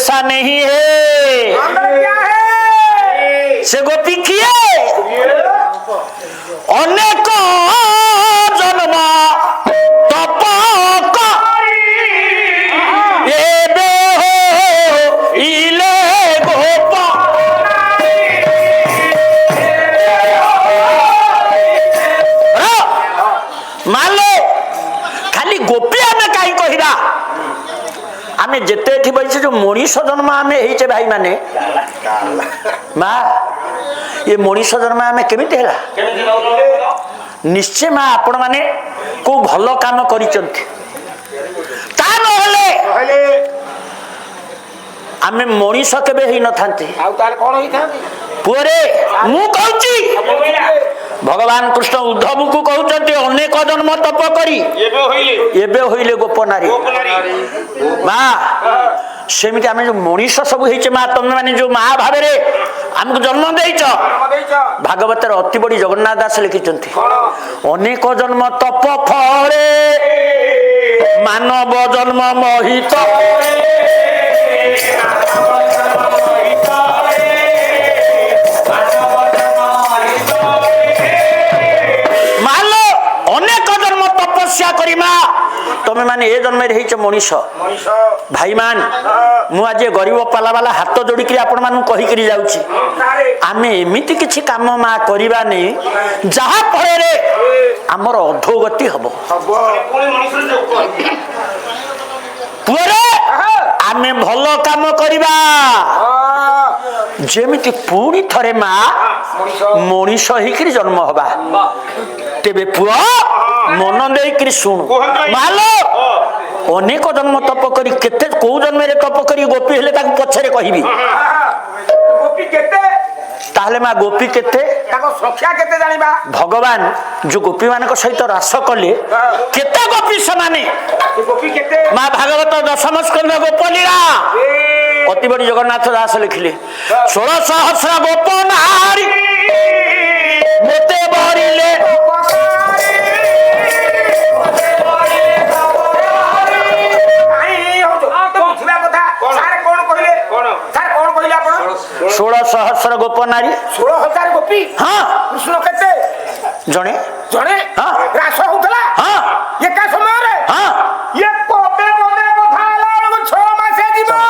ऐसा नहीं है। से गोपी किए अनेक जन्म तप इले गोप मान लो खाली गोपी आम कहीं कहरा आम जिते बैठे जो मनीष जन्म आम होइचे भाई माने माँ ये मनीष जन्म आम केमी निश्चय माँ आपण मैंने को भल काम कर आमे मनीष केबे ही न थांते पुरे मु कहूची भगवान कृष्ण उद्धव को कहते अनेक जन्म तप करी एबे होइले गोप नारी माँ सेमिति आमे जो मनीष सब होइचे माँ तुम माने जो माँ भाव आमको जन्म देइच भागवत अति बड़ी जगन्नाथ दास लिखिचंती अनेक जन्म तप फरे मानव जन्म मोहित मालो अनेक जन्म तपस्या करी माँ तमें माने ए जन्म रहीच मनीष भाई मान मु आज गरीब पाला वाला हाथ जोड़िक आपण मान कहीकि जाऊँगी आम एमती किसी कम माँ करवा नहीं जहा फल आमर अधोगति हम आम भल काम करवा जेमिति पुणी थरे माँ मनीष होकर जन्म हवा तेबे पुआ मन देकर शुणु मालो अनेक जन्म तप करी केते को जन्म तप करी गोपी हेले ताक पछरे कहबी ताहले माँ गोपी केते संख्या केते जानिबा भगवान जो गोपी मान सहित रास कले केते गोपी समाने गोपी केते माँ भागवत दशम स्कंद गोपलीला अति बड़ी जगन्नाथ दास लिखिले 16 सहस्र गोप नारी मोते बरिले षोलह सहस्र गोप नारी 16,000 गोपी हाँ कृष्ण केते जणे जणे हाँ रास होतला हाँ एका समय रे हाँ ये कोबे कोबे कथा आला 6 मास जीवो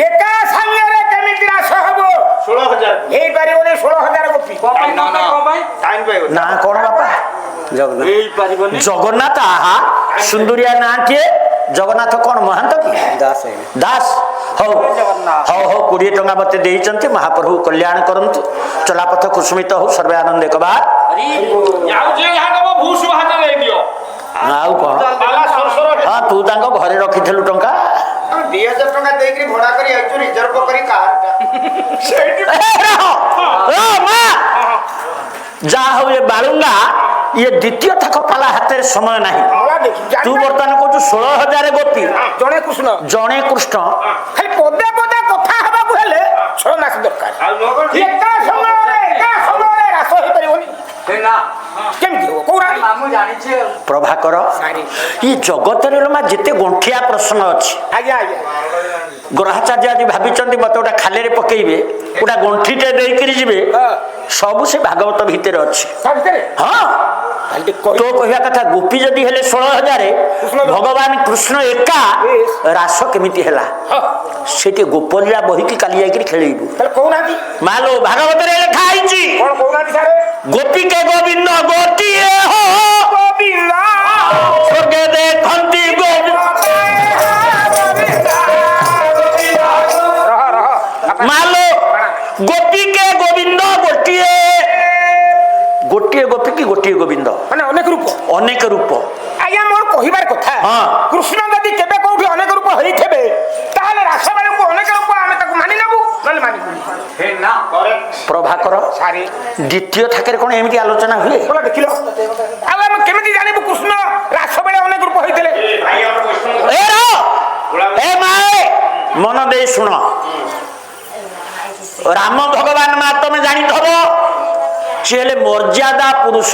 एका संगे रे केमिति रास हबो 16,000 एई पारिबोने 16,000 गोपी ना ना टाइम पाइबो ना कोन बापा जगन्नाथ एई पारिबोने जगन्नाथ आहा सुंदरिया ना के जगन्नाथ कौन महंत की दास है दास हो हो हो 20 टंका मते देइचंती महाप्रभु कल्याण करंतु चलापथ कुसुमित हो सर्वे आनंद एक बार याउ जे यहा दबो भूस भात ले दियो आउ कोन हां तू तांको घरे रखिथलु टंका 2000 टंका देकरी भड़ा करी आइचु रिजर्व करी कार सेठी ओ मां जा हो ये बालुंगा ये द्वितीय थक पाला हाथ समय नहीं तू बर्तमान कहू 16,000 गोपी जड़े कृष्ण खाली पदे पदे कथा हबा हेले 6 मास दरकार एका समय रास होई परिबोनी ना केमति हो कोरा मामू जानि छे प्रभाकर ई जगत रे मा जते गंठिया प्रश्न अछि आज्ञा आज्ञा ग्रहाचार्य आदि भाबिचंती मते ओटा खाले रे पकेइबे ओटा गंठीटे देई करी जिवे सब से भागवत भीतर अछि हां तो कहया कथा गोपी जदि हेले 16,000 भगवान कृष्ण एका रास केमिति हेला सेटे गोपलीला बही की काली जाई खेलेइबु तले कोनादी मालो भागवत रे लिखा आइची कोन कोनादी सारे गोपी के गोविंद गोटिए हो गोविंद स्वर्गे देखंती गोविंद मालो गोपी के गोविंद गोटिए गोटिए गोपी की गोटिए गोविंद माने अनेक रूप आज्ञा मोर कहिबार कथा हां कृष्ण जदि केबे कोठी अनेक रूप होइथेबे ताले रास बाले को अनेक रूप आमे ताको मानि नबु नले मानि हे ना प्रभाकर सारी द्वितीय थाकेर कोन एमिति आलोचना हुए बोला देखिलो आ हम केमिति जानिबु कृष्ण रास बाले अनेक रूप होइतले ए रो ए माए मन दे सुनो राम भगवान मा तमे जानि थबो चेले मर्यादा पुरुष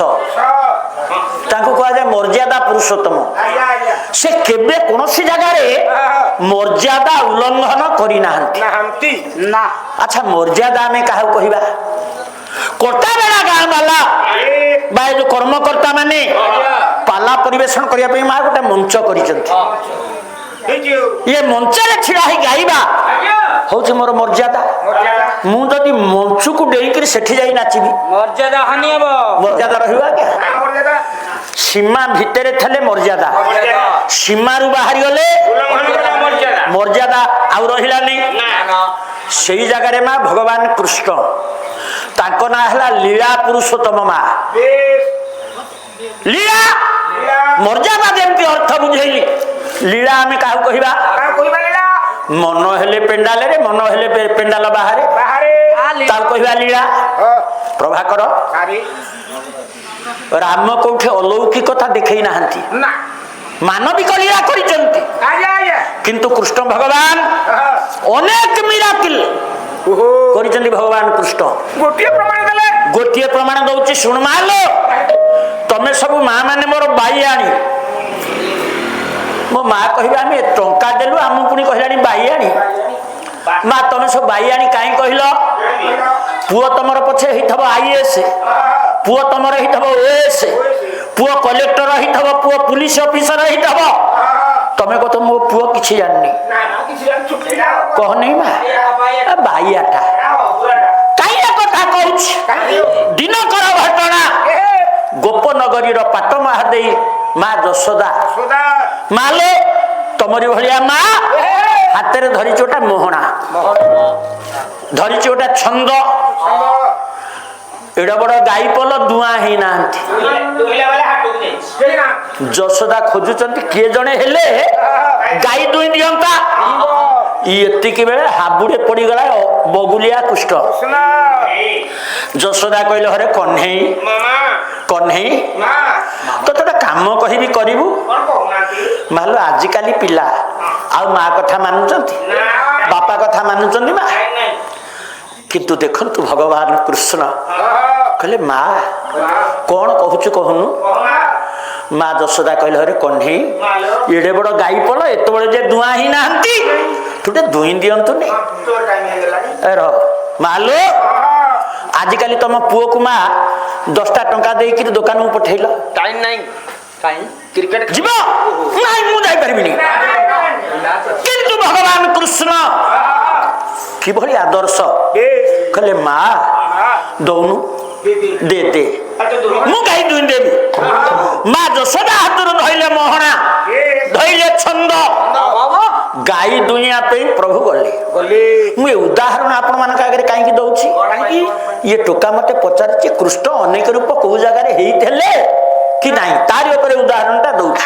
ତାଙ୍କୁ କୁହାଯାଏ ମର୍ଯ୍ୟାଦା ପୁରୁଷୋତ୍ତମ। ସେ କେବେ କୌଣସି ଜାଗାରେ ମର୍ଯ୍ୟାଦା ଉଲ୍ଲଂଘନ କରିନାହାନ୍ତି। ନା ଆଚ୍ଛା ମର୍ଯ୍ୟାଦା ଆମେ କାହାକୁ କହିବା? କର୍ତ୍ତା ବେଳା ଗାଁ ବାଲା ବା ଏ ଯୋଉ କର୍ମକର୍ତ୍ତା ମାନେ ପାଲା ପରିବେଷଣ କରିବା ପାଇଁ ମା ଗୋଟେ ମଞ୍ଚ କରିଛନ୍ତି। ଇଏ ମଞ୍ଚରେ ଛିଡା ହେଇ ଗାଇବା ହଉଛି ମୋର ମର୍ଯ୍ୟାଦା। ମୁଁ ଯଦି ମଞ୍ଚକୁ ଡେଇଁକିରି ସେଠି ଯାଇ ନାଚିବି ମର୍ଯ୍ୟାଦା ହାନି ହବ। ମର୍ଯ୍ୟାଦା ରହିବ ଆଜ୍ଞା? ସୀମା ଭିତରେ ଥିଲେ ମର୍ଯ୍ୟାଦା, ସୀମାରୁ ବାହାରି ଗଲେ ମର୍ଯ୍ୟାଦା ଆଉ ରହିଲାନି। ସେଇ ଜାଗାରେ ମା ଭଗବାନ କୃଷ୍ଣ, ତାଙ୍କ ନାଁ ହେଲା ଲୀଳା ପୁରୁଷୋତ୍ତମ ମା। ଲୀଳା ମର୍ଯ୍ୟାଦା ଯେମିତି ଅର୍ଥ ବୁଝେଇଲି, ଲୀଳା ଆମେ କାହାକୁ କହିବା? ମନ ହେଲେ ପେଣ୍ଡାଲରେ, ମନ ହେଲେ ପେଣ୍ଡାଲ ବାହାରେ, ତାକୁ କହିବା ଲୀଳା। ପ୍ରଭାକର, ରାମ କୋଉଠି ଅଲୌକିକତା ଦେଖେଇ ନାହାନ୍ତି, ମାନବିକ ଲୀଳା କରିଛନ୍ତି। କିନ୍ତୁ କୃଷ୍ଣ ଭଗବାନ ଅନେକ ମିରାକିଲ କରିଛନ୍ତି। ଭଗବାନ କୃଷ୍ଣ ଗୋଟିଏ ପ୍ରମାଣ ଦଉଛି, ଶୁଣ ମାଲୋ, ତମେ ସବୁ ମା ମାନେ ମୋର ବାଇ ଆଣି। ମୋ ମା କହିବେ ଆମେ ଟଙ୍କା ଦେଲୁ, ଆମକୁ ପୁଣି କହିଲାଣି ବାଇ ଆଣି। ମା ତମେ ସବୁ ବାଇ ଆଣି କାହିଁ କହିଲ? ପୁଅ ତମର ପଛେ ହେଇଥିବ IAS, ପୁଅ ତମର ହେଇଥିବ OS, ପୁଅ କଲେକ୍ଟର ହେଇଥିବ, ପୁଅ ପୁଲିସ ଅଫିସର ହେଇଥିବ, ତମେ କଥ ମୋ ପୁଅ କିଛି ଜାଣିନି କହନି ମା ବାଇଆଟା। କାହିଁ କଥା କହୁଛି? ଦିନକର ଘଟଣା। ଗୋପନଗରୀର ପାଟ ମହାଦେଇ ମା ଯଶୋଦା, ମାଲୋ ତମରି ଭଳିଆ ମା ହାତରେ ଧରିଛି ଗୋଟା ମୋହଣା, ଧରିଛି ଗୋଟା ଛନ୍ଦ। ଏଡ ବଡ ଗାଈ ପଲ ଦୁଆଁ ହେଇନାହାନ୍ତି। ଯଶୋଦା ଖୋଜୁଛନ୍ତି କିଏ ଜଣେ ହେଲେ ଗାଈ ଦୁଇଁ ଦିଅନ୍ତା। ଏତିକି ବେଳେ ହାବୁଡେ ପଡିଗଲା ବଗୁଲିଆ କୁଷ୍ଠ। ଯଶୋଦା କହିଲେ ହରେ କହ୍ନେଇ, କହ୍ନେଇ ତୋତେ ଗୋଟେ କାମ କହିବି କରିବୁ? ମାଲୋ ଆଜିକାଲି ପିଲା ଆଉ ମା କଥା ମାନୁଛନ୍ତି, ବାପା କଥା ମାନୁଛନ୍ତି ମା? କିନ୍ତୁ ଦେଖନ୍ତୁ ଭଗବାନ କୃଷ୍ଣ କହିଲେ ମା କଣ କହୁଛୁ କହୁନୁ? ମା ଯଶୋଦା କହିଲେ ହରେ କହ୍ନେଇ, ଏଡେ ବଡ ଗାଈ ପଳ ଏତେବେଳେ ଯେ ଦୁଆଁ ହିଁ ନାହାନ୍ତି, ତୁ ଟିକେ ଦୁଇଁ ଦିଅନ୍ତୁନି। ମାଲୋ ଆଜିକାଲି ତମ ପୁଅକୁ ମା 10ଟା ଟଙ୍କା ଦେଇକିରି ଦୋକାନକୁ ପଠେଇଲ, ଟାଇମ ନାହିଁ, କ୍ରିକେଟ ଯିବ ନାଇଁ ମୁଁ ଯାଇପାରିବିନି। କିନ୍ତୁ ଭଗବାନ କୃଷ୍ଣ କିଭଳି ଆଦର୍ଶ, କହିଲେ ମା ଦଉନୁ, ଦେ ଦେ ମୁଁ ଗାଈ ଦୁଇଁ ଦେବି। ମା ଯଶୋଦା ହାତରୁ ଧଇଲେ ମୋହଣା, ଧଇଲେ ଛନ୍ଦ, ଗାଈ ଦୁଇଁଆ ପାଇଁ ପ୍ରଭୁ ଗଲେ। ମୁଁ ଏ ଉଦାହରଣ ଆପଣ ମାନଙ୍କ ଆଗରେ କାହିଁକି ଦଉଛି? ଇଏ ଟୋକା ମତେ ପଚାରିଛି କୃଷ୍ଣ ଅନେକ ରୂପ କୋଉ ଜାଗାରେ ହେଇଥିଲେ କି ନାହିଁ, ତାରି ଉପରେ ଉଦାହରଣଟା ଦଉଛି।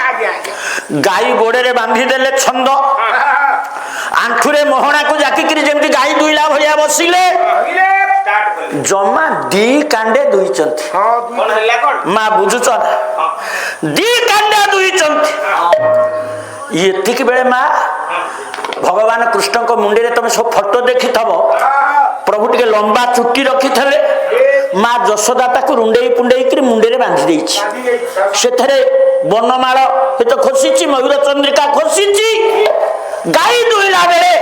ଗାଈ ଗୋଡରେ ବାନ୍ଧି ଦେଲେ ଛନ୍ଦ, ଆଣ୍ଠୁରେ ମୋହଣାକୁ ଜାକିକିରି ଯେମିତି ଗାଈ ଦୁଇଲା ଭଳିଆ ବସିଲେ, ଜମା 2 କାଣ୍ଡେ ଦୁଇଛନ୍ତି। ମା ବୁଝୁଛ ନା? 2 କାଣ୍ଡେ ଦୁଇଛନ୍ତି। ଏତିକି ବେଳେ ମା ଭଗବାନ କୃଷ୍ଣଙ୍କ ମୁଣ୍ଡରେ ତମେ ସବୁ ଫଟୋ ଦେଖିଥବ, ପ୍ରଭୁ ଟିକେ ଲମ୍ବା ଚୁଟି ରଖିଥିଲେ। ମା ଯଶୋଦା ତାକୁ ରୁଣ୍ଡେଇ ପୁଣ୍ଡେଇକିରି ମୁଣ୍ଡରେ ବାନ୍ଧି ଦେଇଛି। ସେଥିରେ ବନମାଳ ଏତ ଖସିଛି, ମୟୂର ଚନ୍ଦ୍ରିକା ଖସିଛି। ଗାଈ ଦୁଇଲା ବେଳେ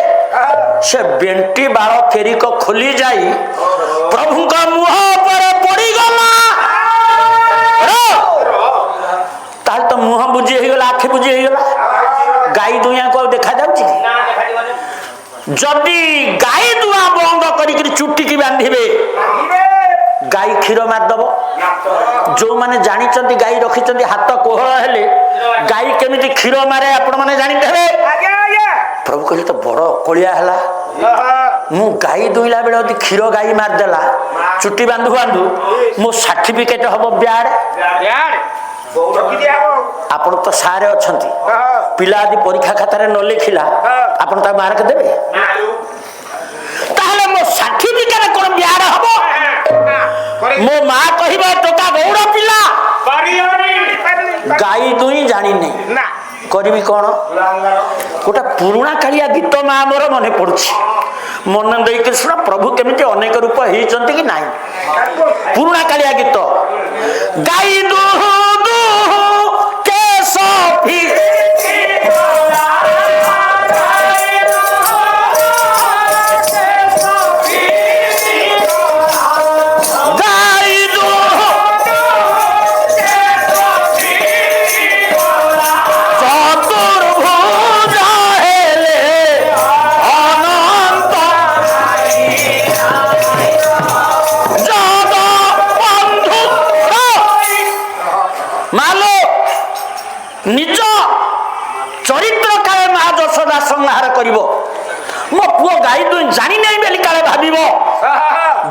ସେ ବେଣ୍ଟି ବାଳ କେରିକ ଖୋଲି ଯାଇ ପ୍ରଭୁଙ୍କ ମୁହଁ ଉପରେ ପଡିଗଲା। ତାହେଲେ ତ ମୁହଁ ବୁଝି ହେଇଗଲା, ଆଖି ବୁଝି ହେଇଗଲା। ଗାଈ ଦୁଇଁକୁ ଆଉ ଦେଖା ଯାଉଛି? ଯଦି ଗାଈ ଦୁଆଁ ବନ୍ଦ କରିକି ଚୁଟିକି ବାନ୍ଧିବେ, ଗାଈ କ୍ଷୀର ମାରିଦବ। ଯୋଉମାନେ ଜାଣିଛନ୍ତି ଗାଈ ରଖିଛନ୍ତି, ହାତ କୋହଳ ହେଲେ ଗାଈ କେମିତି କ୍ଷୀର ମାରେ ଆପଣ ମାନେ ଜାଣିଥିବେ। ପ୍ରଭୁ କହିଲେ ତ ବଡ କଳିଆ ହେଲା, ମୁଁ ଗାଈ ଦୁଇଲା ବେଳେ ଯଦି କ୍ଷୀର ଗାଈ ମାରିଦେଲା ଚୁଟି ବାନ୍ଧୁ ବାନ୍ଧୁ, ମୋ ସାର୍ଟିଫିକେଟ ହବ ବ୍ୟାଡ। ଆପଣ ତ ସାରେ ଅଛନ୍ତି, ପିଲା ଯଦି ପରୀକ୍ଷା ଖାତାରେ ନ ଲେଖିଲା ଆପଣ ତାକୁ ମାର୍କ ଦେବେ? ତାହେଲେ ମୋ ସାର୍ଟିଫିକେଟ କଣ ବ୍ୟାଡ ହବ? ମୋ ମା କହିବ ଟୋକା ଗୌଡ଼ ପିଲା, ଗାଈ ଦୁଇଁ ଜାଣିନି, କରିବି କଣ? ଗୋଟେ ପୁରୁଣା କାଳିଆ ଗୀତ ମା ମୋର ମନେ ପଡୁଛି, ମନେ ଦେଇକି ଶୁଣ ପ୍ରଭୁ କେମିତି ଅନେକ ରୂପ ହେଇଛନ୍ତି କି ନାହିଁ। ପୁରୁଣା କାଳିଆ ଗୀତ, ଗାଈ ଦୁହୁଁ ଦୁହୁଁ निज चरित्र काले माँ यशोदा संहार करिवो मो पुओ गाई दुई जानी नहीं बेली काले भाबिवो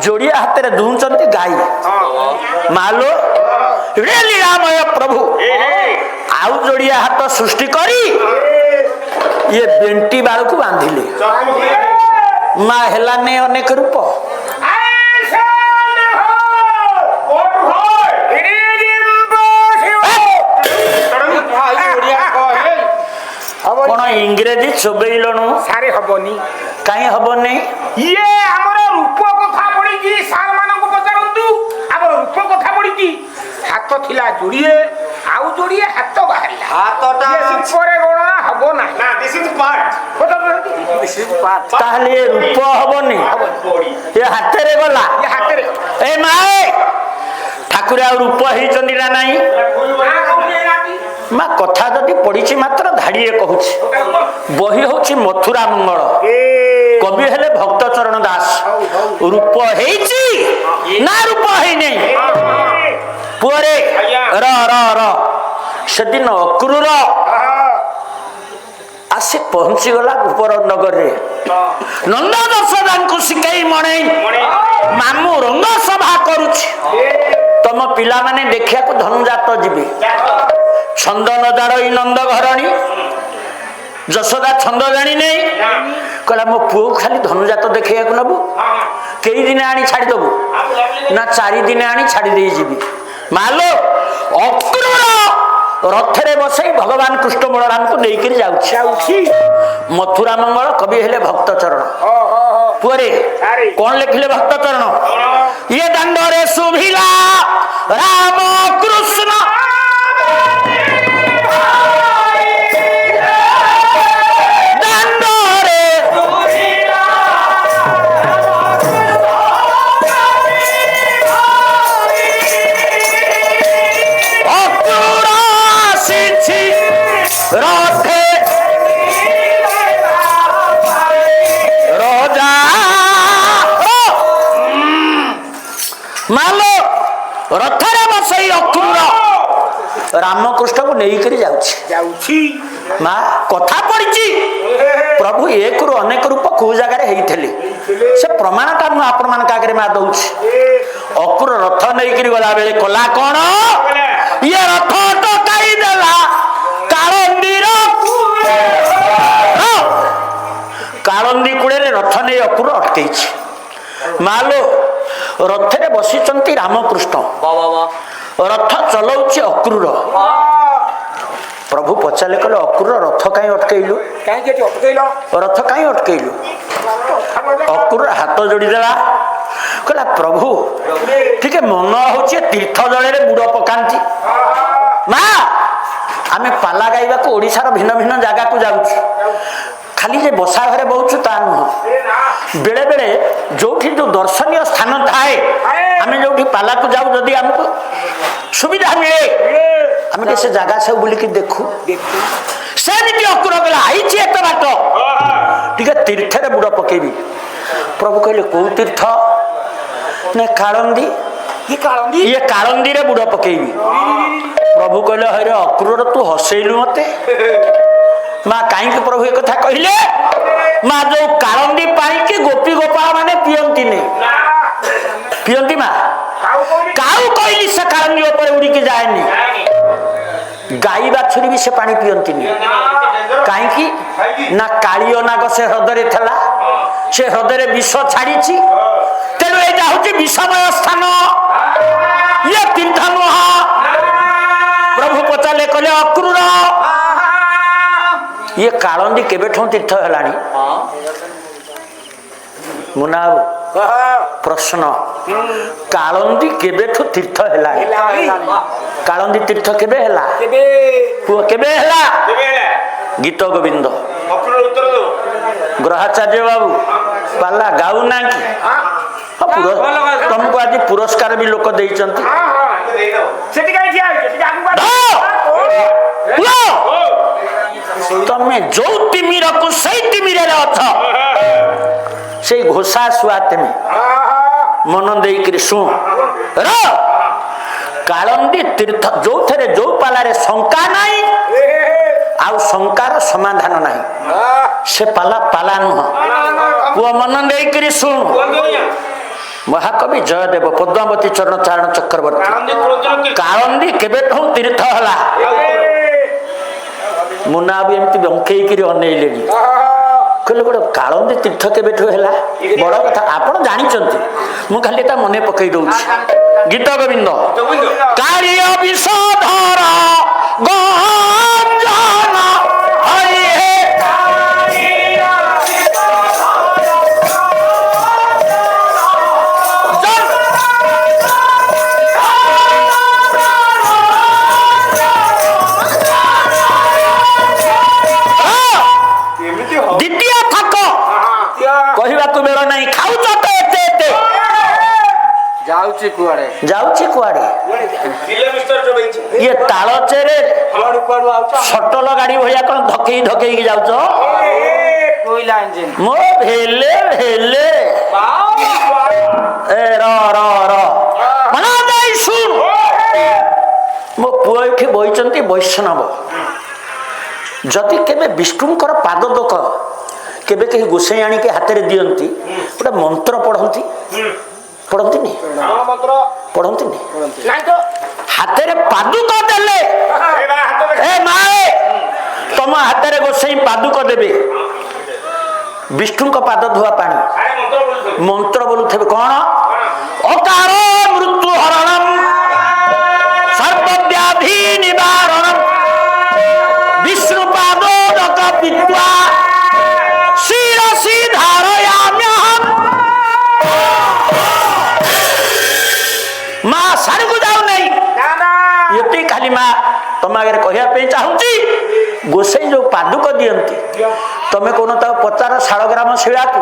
जोड़िया हाथ रे दुहुचंती गाई मालो रे लीलामय प्रभु आउ जोड़िया हाथ सृष्टि करी ये बेंटी बाल को बांधिले माँ हेला ने अनेक रूप कौन इंग्रेजी चोबेलणु सारे हबनी कहीं हबनी ये हमर रूप कथा पड़ी जी सार मानन को पचारंतु हमर रूप कथा पड़ी जी हाथ थिला जोड़िए आउ जोड़िए हाथ बाहरला हाथटा ये सुपरे गणना हबो ना ना दिस इज पार्ट ताहले रूप हबनी ये हाथ रे गला ये हाथ रे ए माए ठाकुर आ रूप ही चंदीला नहीं माँ कथा जदि पढ़ी मात्र धाड़िए कहूँ बही हूँ मथुरा मंगल कवि हेले भक्त चरण दास रूप हेची ना रूप है नहीं पुअरे र र र सेदिन अक्रूर आसे पहुंची गला ऊपर नगर रे नंद दशरथ को शिखई मणे मामू रंग सभा करुछि तम पिला माने देखिया को धनुजात जीवे छंद न जाड़ई नंद घरणी यशोदा छंद जानी नहीं कहला मो पुओ खाली धनुजात देखिया को नबु कई दिन आनी छाड़ी दबु ना 4 दिन आनी छाड़ी दे जीवी मालो अक्रूर रथरे बसई भगवान कृष्ण बलराम को लेकर जाउछि मथुरा मंगल कवि हेले भक्त चरण पुरे कौन लिखले भक्त चरण ये दंडरे सुभिला राम कृष्ण मालो रथरे बसई अक्रूर रामकृष्ण को लेकर जाउछि माँ कथा पड़ी प्रभु एक रु अनेक रूप को जगार होते से प्रमाणटा मुझे आपण मान आगे माँ दौची अक्रूर रथ नहीं गला बेले कला कौन ये रथ टकाई देला कालंदी कूड़े रथ नहीं अक्रूर अटकई मालो रथरे बसी रामकृष्ण रथ चलाउछि अक्रूर प्रभु पचारे कहले अक्रूर रथ कहीं अटकैलु रथ कहीं अटकैलु अक्रूर हाथ जोड़ीदेला कहला प्रभु ठीक मन हूँ तीर्थ जल बुड़ पकाती माँ आम पाला गाइबा को ओडिशार भिन्न भिन्न जगह को जाउछु खाली जे बसा घरे बहुचु ता नुह बेले बेले जो दर्शनीय स्थान थाए आम जो पाला को जाऊ जदि आमको सुविधा मिले आम से जगह सब बुलिक देखू सेमती अक्रूर गला आई एत बाट टे तीर्थ बुड़ पकेबी प्रभु कहले कौ तीर्थ ने कालंदी ये कालंदी रे बुड़ पकेबी प्रभु कहले हरे अक्रूर तू हसैलु मते माँ कहीं प्रभु एक कथा कहले माँ जो कालंदी पानी की गोपी गोपाल माने पियंती नहीं पियंती माँ काऊ कहली से कालंदी ऊपर उड़ी के जाएनी गाई बाछुरी भी से पानी पियंती नहीं कहीं ना कालियो नाग से हृदय थला से हृदय विष छाड़ी तेणु यहाँ हूँ विषमय स्थान ये तीर्थ नुह प्रभु पचारे कहले अक्रूर ये कालंदी केबेठू तीर्थ है मुना प्रश्न कालंदी केबेठू तीर्थ है कालंदी तीर्थ केबे हैला केबे हैला गीत गोविंद ग्रहाचार्य बाबू पाला गाऊ ना कि तुमको आज पुरस्कार भी लोक देइचंती तमे जो तिमिर को सही तिमिर अथ से घोषा शुआ तेमी मन देकर शुण र कालंदी तीर्थ जो थे जो पालारे शंका नहीं ଶଙ୍କାର ସମାଧାନ ନାହିଁ। ସେ ପାଲା ନୁହଁ। ପୁଅ ମନ ଦେଇକିରି ଶୁଣୁ। ମହାକବି ଜୟଦେବ ପଦ୍ମାବତୀ ଚରଣ ଚାରଣ ଚକ୍ରବର୍ତ୍ତୀ କାଳନ୍ଦୀ କେବେଠୁ ତୀର୍ଥ ହେଲା। ମୁନା ବି ଏମିତି ବଙ୍କେଇକିରି ଅନେଇଲେଣି କହିଲେ ଗୋଟେ କାଳନ୍ଦୀ ତୀର୍ଥ କେବେଠୁ ହେଲା। ବଡ କଥା ଆପଣ ଜାଣିଛନ୍ତି, ମୁଁ ଖାଲି ତା ମନେ ପକେଇ ଦଉଛି। ଗୀତ ଗୋବିନ୍ଦ କାଳିୟ ବିଷଧର ଗଞ୍ଜନ କହିବାକୁ ବେଳ ନାହିଁ। ଖାଉଛ ତ ଏତେ ଏତେ ଯାଉଛି କୁଆଡେ ଇଏ ତାଳଚେରେ ସଟଲ ଗାଡି ଭଳିଆ କଣ ଧକେଇ ଧକେଇକି ଯାଉଛ। ମୋ ଭେଲେ ଭେଲେ ଶୁଣ, ମୋ ପୁଅ ଏଠି ବଇଛନ୍ତି ବୈଷ୍ଣବ। ଯଦି କେବେ ବିଷ୍ଣୁଙ୍କର ପାଦ ଦୋକ କେବେ କେହି ଗୋସାଇ ଆଣିକି ହାତରେ ଦିଅନ୍ତି, ଗୋଟେ ମନ୍ତ୍ର ପଢନ୍ତିନି ହାତରେ ପାଦୁକ ଦେଲେ। ଏ ମା ତମ ହାତରେ ଗୋସାଇ ପାଦୁକ ଦେବେ, ବିଷ୍ଣୁଙ୍କ ପାଦ ଧୁଆ ପାଣି ମନ୍ତ୍ର ବୋଲୁଥିବେ। କଣ? ଅକାର ମୃତ୍ୟୁ ହରଣମ୍ ସର୍ବବ୍ୟାଧି ନିବାରଣମ୍ ବିଷ୍ଣୁ ପାଦୋଦକ ପିତ୍ୱା ଶିରସି ଧାରୟାମ୍ୟହମ୍। ମା ସାରକୁ ଯାଉ ନାହିଁ। ଏତିକି ଖାଲି ମା ତମ ଆଗରେ କହିବା ପାଇଁ ଚାହୁଁଛି, ଗୋସାଇ ଯୋଉ ପାଦୁକ ଦିଅନ୍ତି ତମେ କହୁନ ତାକୁ ପଚାର ଶାଳଗ୍ରାମ ଶିଳାକୁ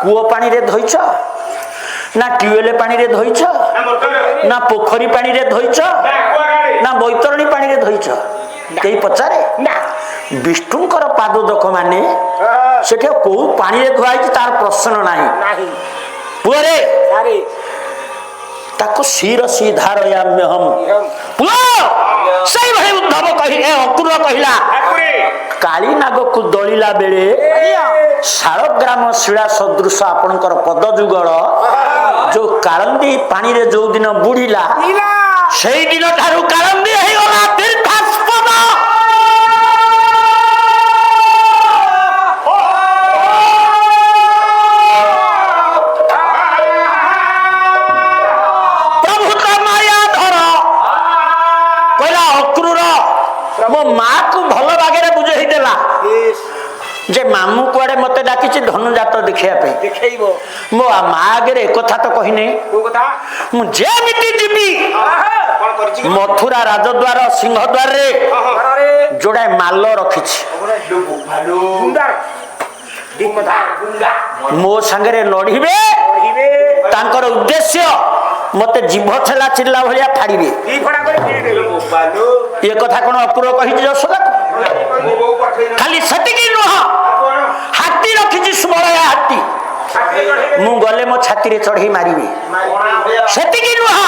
କୂଅ ପାଣିରେ ଧୋଇଛ ନା ଟ୍ୟୁବୱେଲ ପାଣିରେ ଧୋଇଛ ନା ପୋଖରୀ ପାଣିରେ ଧୋଇଛ ନା ବୈତରଣୀ ପାଣିରେ ଧୋଇଛ? କେହି ପଚାରେ? ବିଷ୍ଣୁଙ୍କର ପାଦୋଦକ ମାନେ ସେଠି କୋଉ ପାଣିରେ ଧୁଆ ହେଇଛି ତାର ପ୍ରଶ୍ନ ନାହିଁ। ପୁଅରେ ତାକୁ ଶିରସି ଧାରୟାମ୍ୟହମ୍। ପୁଅ ସେଇଭଳି ଉଦ୍ଧବ କହିଲେ, ଅକ୍ରୁର କହିଲା କାଳୀ ନାଗକୁ ଦଳିଲା ବେଳେ ଶାଳଗ୍ରାମ ଶିଳା ସଦୃଶ ଆପଣଙ୍କର ପଦ ଯୁଗଳ ଯୋଉ କାଳନ୍ଦୀ ପାଣିରେ ଯୋଉ ଦିନ ବୁଡିଲା, ସେଇ ଦିନ ଠାରୁ କାଳନ୍ଦୀ ହେଇଗଲା ତୀର୍ଥାସ୍ପଦ। ମୋ ମା କୁ ଭଲ ବାଗରେ ବୁଝେଇ ଦେଲା ଯେ ମାମୁଁ କୁଆଡେ ମତେ ଡାକିଛି ଧନୁଯାତ ଦେଖିବା ପାଇଁ। ମୋ ମା ଆଗରେ ଏକଥା ତ କହିନି। ମୁଁ ଯେମିତି ଯିବି ମଥୁରା ରାଜଦ୍ୱାର ସିଂହଦ୍ୱାରରେ ଯୋଡାଏ ମାଲ ରଖିଛି, ମୋ ସାଙ୍ଗରେ ଲଢିବେ। ତାଙ୍କର ଉଦ୍ଦେଶ୍ୟ ମତେ ଜିଭ ଠେଲା ଚିଲ୍ଲା ଭଳିଆ ଫାଡ଼ିବେ। ଏ କଥା କଣ ଅକ୍ରୁର କହିଛି ଯଶୋଦାକୁ? ଖାଲି ସେତିକି ନୁହଁ, ହାତୀ ରଖିଛି ସୁବଳୟା ହାତୀ, ମୁଁ ଗଲେ ମୋ ଛାତିରେ ଚଢେଇ ମାରିବି। ସେତିକି ନୁହଁ,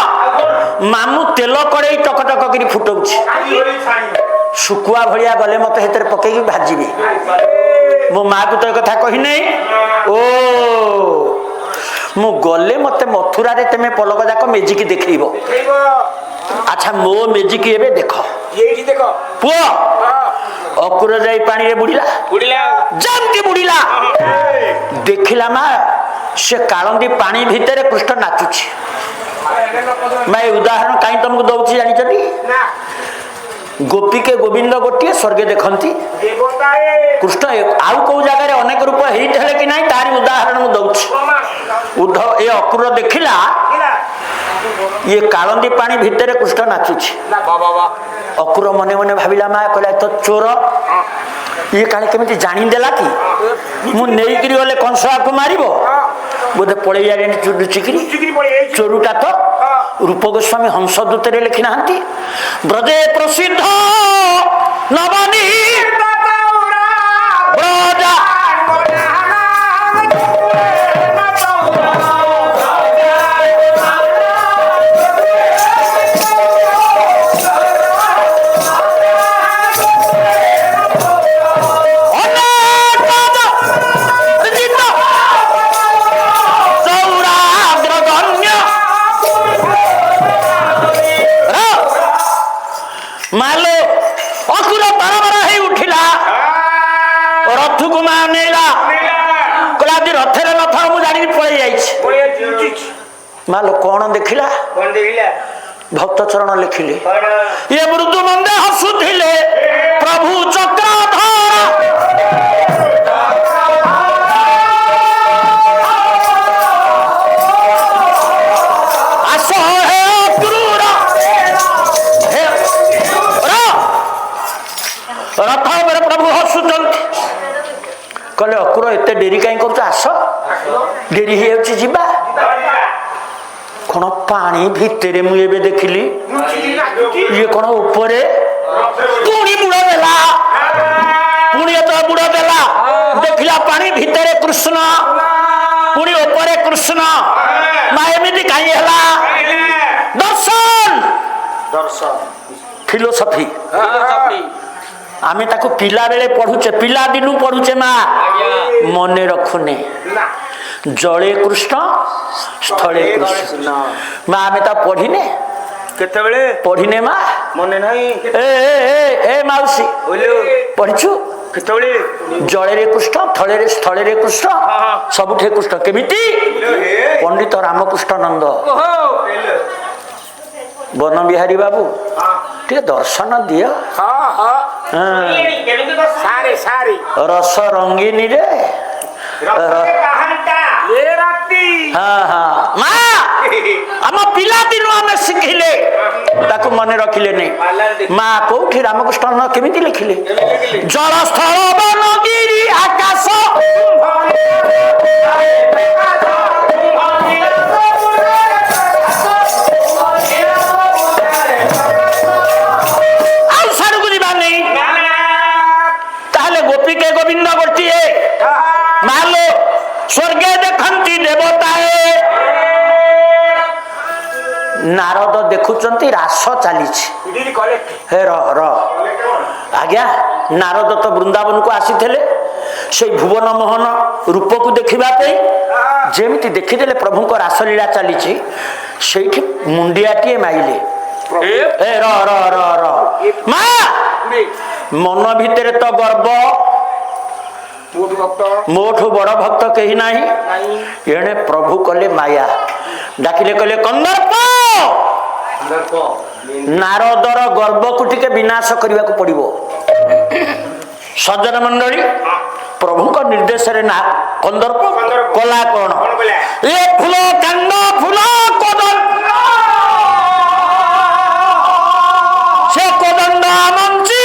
ମାମୁଁ ତେଲ କଡେଇ ଟକଟକ କରି ଫୁଟଉଛି, ଶୁଖୁଆ ଭଳିଆ ଗଲେ ମତେ ସେଥିରେ ପକେଇକି ଭାଜିବେ। ମୋ ମା କୁ ତ ଏ କଥା କହିନି। ଓ ମୁଁ ଗଲେ ମତେ ମଥୁରାରେ ତମେ ପଲକ ଯାକ ମେଜିକି ଦେଖେଇବ। ଆଚ୍ଛା ମୋ ମେଜିକି ଏବେ ଦେଖ। ପୁଅ ଅକ୍ରୁର ଯାଇ ପାଣିରେ ବୁଡିଲା, ଯେମିତି ବୁଡିଲା ଦେଖିଲା ମା ସେ କାଳନ୍ଦୀ ପାଣି ଭିତରେ କୃଷ୍ଣ ନାଚୁଛି। ମା ଏ ଉଦାହରଣ କାହିଁ ତମକୁ ଦଉଛି ଜାଣିଛନ୍ତି? ଗୋପୀକେ ଗୋବିନ୍ଦ ଗୋଟିଏ ସ୍ୱର୍ଗେ ଦେଖନ୍ତି, କୃଷ୍ଣ ଆଉ କୋଉ ଜାଗାରେ ଅନେକ ରୂପ ହେଇଥିଲେ କି ନାହିଁ ତାରି ଉଦାହରଣ ମୁଁ ଦଉଛି। ଉଦ୍ଧବ ଏ ଅକ୍ରୁର ଦେଖିଲା ଇଏ କାଳନ୍ଦୀ ପାଣି ଭିତରେ କୃଷ୍ଣ ନାଚୁଛି। ଅକ୍ରୁର ମନେ ମନେ ଭାବିଲା, ମା କହିଲା ତ ଚୋର, ଇଏ କାଳେ କେମିତି ଜାଣିଦେଲା କି ମୁଁ ନେଇକିରି ଗଲେ କଂସକୁ ମାରିବ, ବୋଧେ ପଳେଇ ଆଇଲେଣି ଲୁଚିକିରି। ଚୋରୁଟା ତ ରୂପ ଗୋସ୍ୱାମୀ ହଂସଦୂତରେ ଲେଖି ନାହାନ୍ତି, ବ୍ରଜେ ପ୍ରସିଦ୍ଧ ନବନୀ ବ୍ରଜା ଯାଇଛି ମାଲୋ କଣ ଦେଖିଲା ଭକ୍ତ ଚରଣ ଲେଖିଲେ ଇଏ ମୃଦୁ ମନ୍ଦେ ହସୁଥିଲେ ପ୍ରଭୁ ଚକ୍ରଧର ଆସ ହେ ଅକ୍ରୂର ହେ ରଥ ଉପରେ ପ୍ରଭୁ ହସୁଛନ୍ତି କହିଲେ ଅକ୍ରୂର ଏତେ ଡେରି କାହିଁ କରୁଛ ଆସ ଡେରି ହେଇଯାଉଛି ଯିବା କଣ ପାଣି ଭିତରେ ମୁଁ ଏବେ ଦେଖିଲି ଇଏ କଣ ଉପରେ ପୁଣି ବୁଡ଼ ଦେଲା ପୁଣି ଏତ ବୁଡ଼ ଦେଲା ଦେଖିଲା ପାଣି ଭିତରେ କୃଷ୍ଣ ପୁଣି ଉପରେ କୃଷ୍ଣ ମା ଏମିତି କାହିଁ ହେଲା ଦର୍ଶନ ଫିଲୋସଫି ଆମେ ତାକୁ ପିଲା ବେଳେ ପଢୁଛେ ପିଲା ଦିନୁ ପଢୁଛେ ମା ମନେ ରଖୁନେ ଜଳେ କୃଷ୍ଣ ସ୍ଥଳେ କୃଷ୍ଣ ମା ଆମେ ତା ପଢିନେ କେତେବେଳେ ପଢିନେ ମା ମନେ ନାହିଁ ଏ ମାଉସୀ ପଢିଛୁ କେତେବେଳେ ଜଳରେ କୃଷ୍ଣ ସ୍ଥଳରେ କୃଷ୍ଣ ସବୁଠି କୃଷ୍ଣ କେମିତି ପଣ୍ଡିତ ରାମକୃଷ୍ଣ ନନ୍ଦ ବନ ବିହାରୀ ବାବୁ ଟିକେ ଦର୍ଶନ ଦିଅ ରସ ରଙ୍ଗିନୀରେ ଆମ ପିଲାଦିନୁ ଆମେ ଶିଖିଲେ ତାକୁ ମନେ ରଖିଲେ ନାଇଁ ମା କୋଉଠି ରାମକୃଷ୍ଣ କେମିତି ଲେଖିଲେ ଜଳ ସ୍ଥଳ ବନଗିରି ଆକାଶ ଆଉ ସାରକୁ ଯିବା ନେଇ ତାହେଲେ ଗୋପୀକେ ଗୋବିନ୍ଦ ଗୋଟିଏ ମାଲୋ ସ୍ୱର୍ଗେ ଦେଖନ୍ତି ଦେବତାଏ ନାରଦ ଦେଖୁଛନ୍ତି ରାସ ଚାଲିଛି ହେ ର ଆଜ୍ଞା ନାରଦ ତ ବୃନ୍ଦାବନକୁ ଆସିଥିଲେ ସେଇ ଭୁବନ ମୋହନ ରୂପକୁ ଦେଖିବା ପାଇଁ ଯେମିତି ଦେଖିଦେଲେ ପ୍ରଭୁଙ୍କ ରାସଲୀଳା ଚାଲିଛି ସେଇଠି ମୁଣ୍ଡିଆଟିଏ ମାଇଲେ ଏ ର ମା ମନ ଭିତରେ ତ ଗର୍ବ ମୋଠୁ ବଡ ଭକ୍ତ କେହି ନାହିଁ ଏଣେ ପ୍ରଭୁ କଲେ ମାୟା ଡାକିଲେ କହିଲେ କନ୍ଦର୍ପ ନାରଦର ଗର୍ବକୁ ଟିକେ ବିନାଶ କରିବାକୁ ପଡିବ ସଜ୍ଜନ ମଣ୍ଡଳୀ ପ୍ରଭୁଙ୍କ ନିର୍ଦ୍ଦେଶରେ ନା କନ୍ଦର୍ପ କଲା କଣ ଏ ଫୁଲ କାଣ୍ଡ ଫୁଲ ସେ କୋଦଣ୍ଡ ମଞ୍ଚି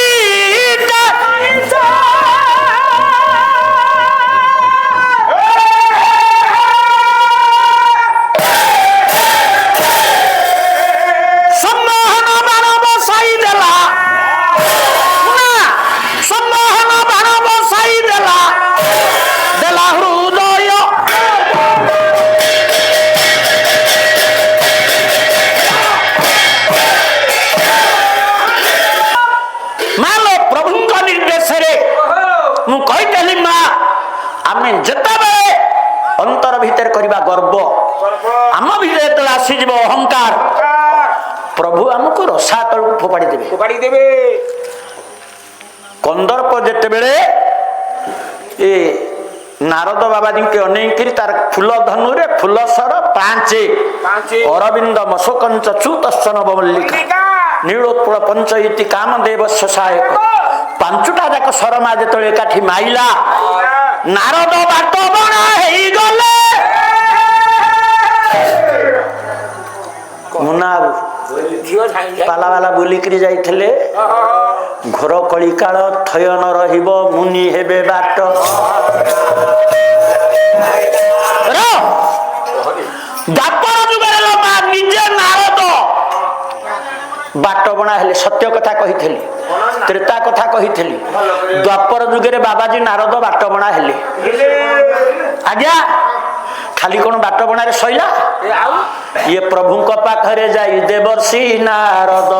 ଯେତେବେଳେ ଅନ୍ତର ଭିତରେ କରିବା ଗର୍ବ ଆମ ଭିତରେ ଯେତେବେଳେ ଆସିଯିବ ଅହଙ୍କାର ପ୍ରଭୁ ଆମକୁ ରସା ତଳକୁ ଫୋପାଡ଼ି ଦେବେ କନ୍ଦର୍ପ ଯେତେବେଳେ ଏ ନାରଦ ବାବାଜୀଙ୍କୁ ଅନେଇକିରି ତାର ଫୁଲ ଧନୁରେ ଫୁଲ ସର ପାଞ୍ଚେ ଅରବିନ୍ଦ ମଶୋକଞ୍ଚ ଚୁତସ୍ସନ ବଲ୍ଲିକା ନୀଳୋତ୍ପଳ ପଞ୍ଚ ଇତି କାମଦେବ ସହାୟକ ପାଞ୍ଚଟା ଯାକ ସରମା ଯେତେବେଳେ ଏକାଠି ମାଇଲା ନାରଦ ବାଟ ବଣା ହେଇଗଲେ ମୁନା ପାଲା ବାଲା ବୁଲିକିରି ଯାଇଥିଲେ ଘୋର କଳିକାଳ ଥୟନ ରହିବ ମୁନି ହେବେ ବାଟ ଦ୍ୱାପର ଯୁଗରେ ମା ନିଜେ ନାରଦ ବାଟ ବଣା ହେଲେ ସତ୍ୟ କଥା କହିଥିଲି ତ୍ରେତା କଥା କହିଥିଲି ଦ୍ୱାପର ଯୁଗରେ ବାବାଜୀ ନାରଦ ବାଟ ବଣା ହେଲେ ଆଜ୍ଞା ଖାଲି କଣ ବାଟ ବଣାରେ ସଇଲା ଇଏ ପ୍ରଭୁଙ୍କ ପାଖରେ ଯାଇ ଦେବର୍ଷି ନାରଦ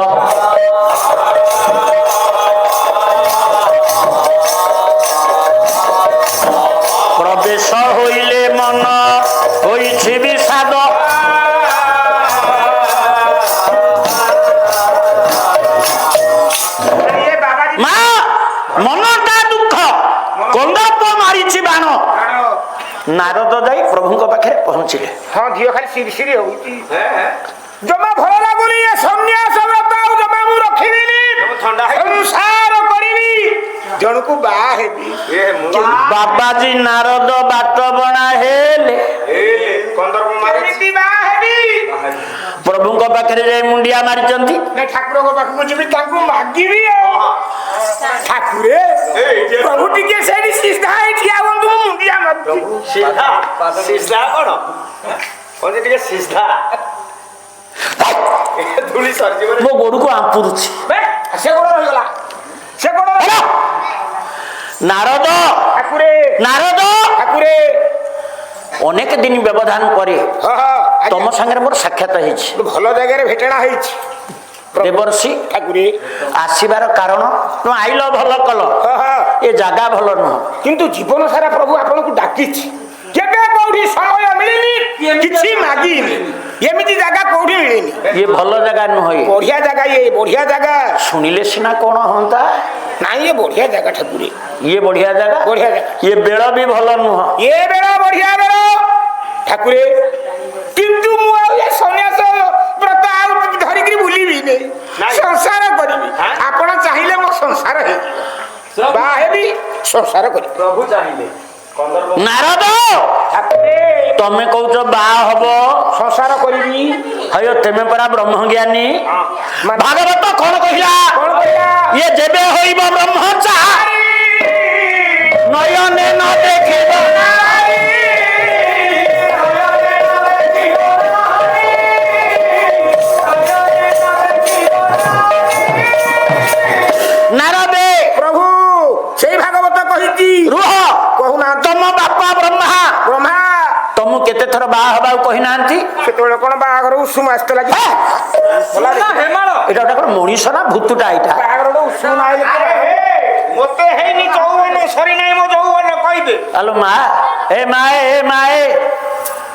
ପ୍ରବେଶ ହୋଇଲେ ମନ ହୋଇଛି ବିଷାଦ ମା ମନଟା ଦୁଃଖ କନ୍ଦର୍ପ ମାରିଛି ବାଣ ନାରଦ ଯାଇ ପ୍ରଭୁଙ୍କ ପାଖରେ ପହଞ୍ଚିଲେ। ହଁ ଝିଅ ଖାଲି ସିରି ସିରି ହଉଛି ଜମା ଭଲ ଲାଗୁନି ଏ ସନ୍ନ୍ୟାସ ବ୍ରତ ଆଉ ଜମା ମୁଁ ରଖିବିନି ସଂସାର କରିବି ଜଣକୁ ବାହା ହେବି। ବାବାଜୀ ନାରଦ ବାଟ ବଣା ହେଲେ କେମିତି ବାହା ହେବି? ପ୍ରଭୁଙ୍କ ପାଖରେ ଯାଇ ମୁଣ୍ଡିଆ ମାରିଛନ୍ତି। ନାଇଁ ଠାକୁରଙ୍କ ପାଖକୁ ଯିବି ତାଙ୍କୁ ମାଗିବି ଆଉ ଠାକୁରେ ପ୍ରଭୁ ଟିକେ ସେଇଠି ସିଧା ହେଇ ଠିଆ ହୁଅନ୍ତୁ ମୁଁ ମୁଣ୍ଡିଆ ମାରୁଛି। ମୋ ଗୋଡକୁ ଆମ୍ପୁରୁଛି। ସେ ଗୋଡ ରହିଗଲା ସେ ଗୋଡ ନାରଦ ଠାକୁରେ ନାରଦ ଠାକୁରେ ଅନେକ ଦିନ ବ୍ୟବଧାନ ପରେ ତମ ସାଙ୍ଗରେ ମୋର ସାକ୍ଷାତ ହେଇଛି। ଭଲ ଜାଗାରେ ଭେଟଣା ହେଇଛି ଦେବର୍ଷି ଠାକୁରେ ଆସିବାର କାରଣ ତମେ ଆଇଲ ଭଲ କଲ। ଏ ଜାଗା ଭଲ ନୁହଁ କିନ୍ତୁ ଜୀବନ ସାରା ପ୍ରଭୁ ଆପଣଙ୍କୁ ଡାକିଛି କେବେ କୋଉଠି ସମୟ ମିଳିନି କିଛି ମାଗିନି ଏମିତି ଜାଗା କୋଉଠି ମିଳିନି। ଇଏ ଭଲ ଜାଗା ନୁହେଁ ବଢିଆ ଜାଗା ଇଏ ବଢିଆ ଜାଗା ଶୁଣିଲେ ସିନା କଣ ହୁଅନ୍ତା। ନାଇଁ ଇଏ ବଢିଆ ଜାଗା ଠାକୁରେ ଇଏ ବଢିଆ ଜାଗା ବଢିଆ ଜାଗା ଇଏ ବେଳ ବି ଭଲ ନୁହଁ। ଏ ବେଳ ବଢିଆ ବେଳ ଠାକୁରେ କିନ୍ତୁ ମୁଁ ଆଉ ଏ ସନ୍ନ୍ୟାସ ବ୍ରତ ଆଉ ଧରିକିରି ବୁଲିବି ସଂସାର କରିବି। ଆପଣ ଚାହିଁଲେ ମୋ ସଂସାର ହେଇଯିବ ବାହା ହେବି ସଂସାର କରିବି ପ୍ରଭୁ ଚାହିଁଲେ ନାରଦ ଠାକୁରେ ତମେ କହୁଛ ବାହା ହବ ସଂସାର କରିବି ହୟ ତେମେ ପରା ବ୍ରହ୍ମଜ୍ଞାନୀ। ଭାଗବତ କଣ କହିଲା? କଣ କରିବା ଇଏ ଯେବେ ହଇବ ବ୍ରହ୍ମଚା ନୟନେ ନ ଦେଖିବ ନାରଦେ ପ୍ରଭୁ ସେଇ ଭାଗବତ କହିଛି ରୁହ କହୁନା ତମ ବାପା ବ୍ରହ୍ମା ବ୍ରହ୍ମା ତମକୁ କେତେ ଥର ବାହା ହବାକୁ କହିନାହାନ୍ତି? ସେତେବେଳେ କଣ ବାହାଘର ଉଷୁମ ଆସିଥିଲା କି ଏଇଟା ଗୋଟେ କଣ ମଣିଷ ନା ଭୂତଟା? ଏଇଟା ବାହାଘର ଉଷୁମ ମତେ ହେଇନି ଯୌବନ ସରି ନାହିଁ ମୋ ଯୌବନ କହିବେ ଆଲୋ ମା ଏ ମାଏ ଏ ମାଏ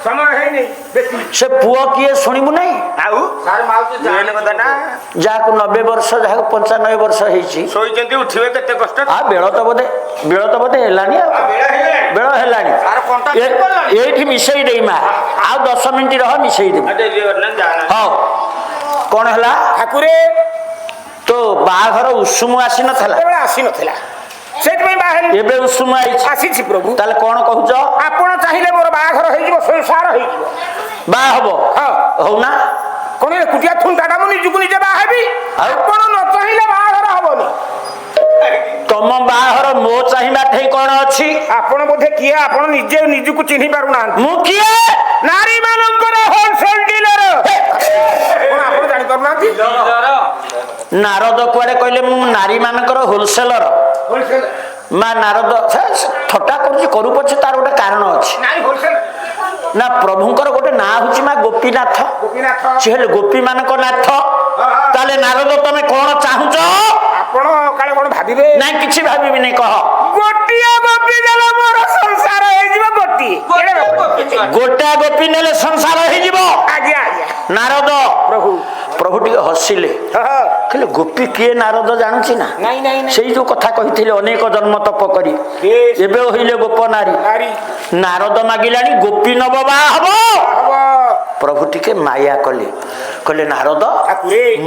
ସମୟ ହେଇନି ବେଶୀ ସେ ପୁଅ କିଏ ଶୁଣିବୁ ନାହିଁ? ଆଉ ଯାହାକୁ 90 ବର୍ଷ ଯାହାକୁ 95 ବର୍ଷ ହେଇଛି ଶୋଇଛନ୍ତି ଉଠିବେ କେତେ କଷ୍ଟ ବେଳ ତ ବୋଧେ ହେଲାଣି ଆଉ ବେଳ ହେଲାଣି ଏଇଠି ମିଶେଇ ଦେଇ ମା ଆଉ 10 ମିନିଟ ରହ ମିଶେଇ ଦେବି। ହଉ କଣ ହେଲା? ଠାକୁରେ ତୋ ବାହାଘର ଉଷୁମ ଆସିନଥିଲା ଆସିନଥିଲା ସେଇଥିପାଇଁ ବାହାରି ଏବେ ଉଷୁମ ଆସିଛି ପ୍ରଭୁ। ତାହେଲେ କଣ କହୁଛ? ଆପଣ ଚାହିଁଲେ ମୋର ବାହାଘର ହେଇଯିବ ସଂସାର ହେଇଯିବ ବାହା ହବ ହଉନା କଣ ଏକୁଟିଆ ଥୁଣ୍ଟାଟା ମୁଁ ନିଜକୁ ନିଜେ ବାହା ହେବି? ଆପଣ ନ ଚାହିଁଲେ ବାହାଘର ହବନି। ତମ ବାହାଘର ମୋ ଚାହିଁବା ଠେଇ କଣ ଅଛି? ଆପଣ ବୋଧେ କିଏ ଆପଣ ନିଜେ ନିଜକୁ ଚିହ୍ନି ପାରୁନାହାନ୍ତି। ମୁଁ କିଏ? ନାରୀ ମାନଙ୍କର ହୋଲସେଲ ଡିଲର। କଣ ଆପଣ ଜାଣିପାରୁନାହାନ୍ତି? ନାରଦ କୁଆଡେ କହିଲେ ମୁଁ ନାରୀ ମାନଙ୍କର ହୋଲସେଲର? ମା ନାରଦ ଥଟ୍ଟା କରୁଛି କରୁ ପଛେ ତାର ଗୋଟେ କାରଣ ଅଛି ନା। ପ୍ରଭୁଙ୍କର ଗୋଟେ ନାଁ ହଉଛି ମା ଗୋପୀନାଥ। ସେ ହେଲେ ଗୋପୀ ମାନଙ୍କ ନାଥ। ତାହେଲେ ନାରଦ ତମେ କଣ ଚାହୁଁଛ? ଆପଣ କାଳେ କଣ ଭାବିବେ? ନାଇଁ କିଛି ଭାବିବିନି କହ। ଗୋଟିଏ ଗୋପୀ ଦେଲେ ମୋର ସଂସାର ହେଇଯିବ। ଗୋଟା ଗୋପୀ ନେଲେ ସଂସାର ହେଇଯିବ? ଆଜ୍ଞା ଆଜ୍ଞା। ନାରଦ ପ୍ରଭୁ ଟିକେ ହସିଲେ କହିଲେ ଗୋପୀ କିଏ ନାରଦ ଜାଣୁଛି ନା? ସେଇ ଯୋଉ କଥା କହିଥିଲେ ଅନେକ ଜନ୍ମ ତପ କରି ଏବେ ହଇଲେ ଗୋପ ନାରୀ। ନାରଦ ମାଗିଲାଣି ଗୋପୀ ନବ ବାହା ହବ। ପ୍ରଭୁ ଟିକେ ମାୟା କହିଲେ ନାରଦ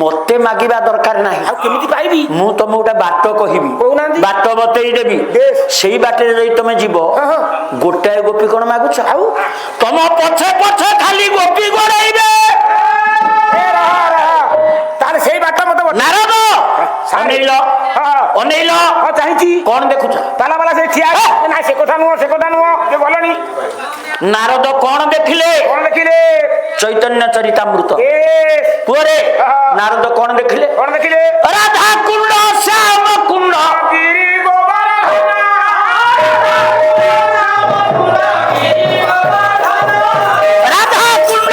ମତେ ମାଗିବା ଦରକାର ନାହିଁ। ଆଉ କେମିତି ପାଇବି? ମୁଁ ତମକୁ ଗୋଟେ ବାଟ କହିବି ବାଟ ବତେଇ ଦେବି ସେଇ ବାଟରେ ଯାଇ ତମେ ଯିବ। ଗୋଟାଏ ଗୋପୀ କଣ ମାଗୁଛ? ଆଉ ତମ ପଛେ ପଛେ ଖାଲି ଗୋପୀ ଗୋଡେଇବେ। ତାହେଲେ ସେଇ ବାଟ ମତେ ନାରଦ ଅନେଇଲ ଚାହିଁଛି କଣ ଦେଖୁଛ? ତାଲା ବାଲା ସେ ଠିଆ ନାଇଁ ସେ କଥା ନୁହଁ ସେ ଗଲଣି। ନାରଦ କଣ ଦେଖିଲେ? ଚୈତନ୍ୟ ଚରିତାମୃତ ପୁଅରେ ନାରଦ କଣ ଦେଖିଲେ? ରାଧା କୁଣ୍ଡ ଶ୍ୟାମ କୁଣ୍ଡ ରାଧା କୁଣ୍ଡ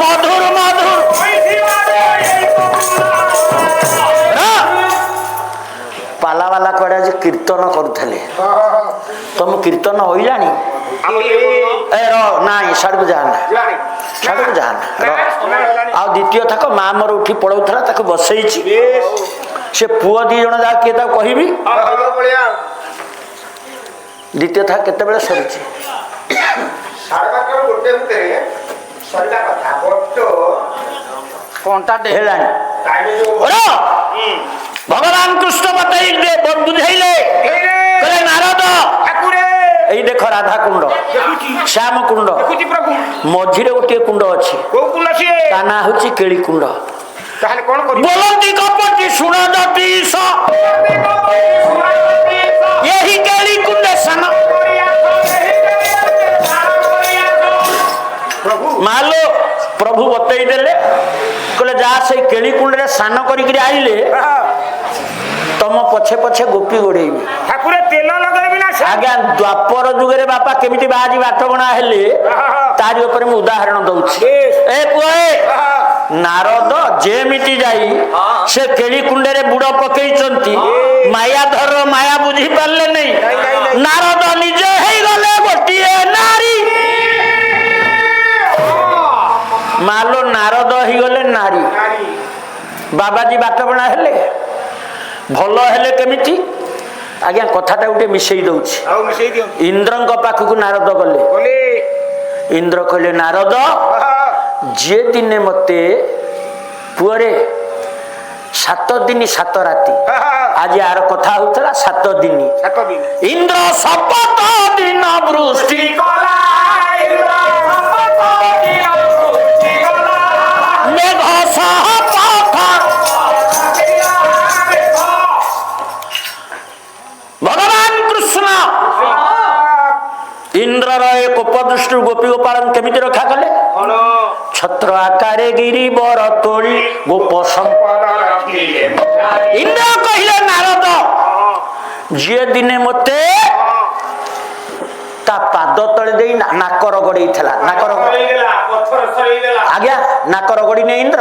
ମଧୁର ପାଲା ବାଲା କୁଆଡେ ଆଜି କୀର୍ତ୍ତନ କରୁଥିଲେ। ତମ କୀର୍ତ୍ତନ ହୋଇଲାଣି? ଏ ର ନାଇଁ ସାଡ଼କୁ ଯାଆନା ସାଡ଼କୁ ଯାଆନା ଆଉ ଦ୍ୱିତୀୟ ଥାକ ମା ମୋର ଉଠି ପଳଉଥିଲା ତାକୁ ବସେଇଛି ସେ ପୁଅ 2 ଜଣ ଯାକ କିଏ ତାକୁ କହିବି ଦ୍ୱିତୀୟ ଥାକ କେତେବେଳେ ସରିଛି ହେଲାଣି ଭଗବାନ କୃଷ୍ଣ ବୁଝେଇଲେ କହିଲେ ନାରଦ ଏଇ ଦେଖ ରାଧା କୁଣ୍ଡ ଶ୍ୟାମ କୁଣ୍ଡ ମଝିରେ ଗୋଟିଏ କୁଣ୍ଡ ଅଛି ତା ନାଁ ହଉଛି କେଳି କୁଣ୍ଡ ବୋଲନ୍ତି କପଟି ଶୁଣ ଯତୀଶ ଏହି କେଳି କୁଣ୍ଡ ସାନ ମାଲୋ ପ୍ରଭୁ ବତେଇ ଦେଲେ କହିଲେ ଯା ସେଇ କେଳି କୁଣ୍ଡରେ ସ୍ନାନ କରିକିରି ଆଇଲେ ତମ ପଛେ ପଛେ ଗୋପୀ ଗୋଡେଇବି ଆଜ୍ଞା ଦ୍ୱାପର ଯୁଗରେ ବାପା କେମିତି ବାହାଜି ବାଟ ବଣା ହେଲେ ତାରି ଉପରେ ମୁଁ ଉଦାହରଣ ଦଉଛି ଏ ପୁଅ ନାରଦ ଯେମିତି ଯାଇ ସେ କେଳି କୁଣ୍ଡରେ ବୁଡ ପକେଇଛନ୍ତି ମାୟାଧର ମାୟା ବୁଝି ପାରିଲେ ନାହିଁ ନାରଦ ନିଜେ ହେଇଗଲେ ଗୋଟିଏ ନାରୀ ମାଲୋ ନାରଦ ହେଇଗଲେ ନାରୀ ବାବାଜୀ ବାଟବଣା ହେଲେ ଭଲ ହେଲେ କେମିତି ଆଜ୍ଞା କଥାଟା ଗୋଟେ ମିଶେଇ ଦଉଛି ଇନ୍ଦ୍ରଙ୍କ ପାଖକୁ ନାରଦ ଗଲେ ଇନ୍ଦ୍ର କହିଲେ ନାରଦ ଯିଏ ଦିନେ ମତେ ପୁଅରେ 7 ଦିନ 7 ରାତି ଆଜି ଆର କଥା ହଉଥିଲା 7 ଦିନ ଇନ୍ଦ୍ର ଶପଥ ଦିନ ବୃଷ୍ଟି ମେଘ ସହ ଭଗବାନ କୃଷ୍ଣ ଇନ୍ଦ୍ରର ଏ କୋପ ଦୃଷ୍ଟିରୁ ଗୋପୀ ଗୋପାଳନ କେମିତି ରକ୍ଷା କଲେ ଛତ୍ର ଆକାରେ ଗିରି ବର ତୋଳି ଗୋପ ଇନ୍ଦ୍ର କହିଲେ ନାରଦ ଯିଏ ଦିନେ ମତେ ତା ପାଦ ତଳେ ଦେଇ ନାକର ଗଡେଇଥିଲା ଆଜ୍ଞା ନାକର ଗଡି ନେ ଇନ୍ଦ୍ର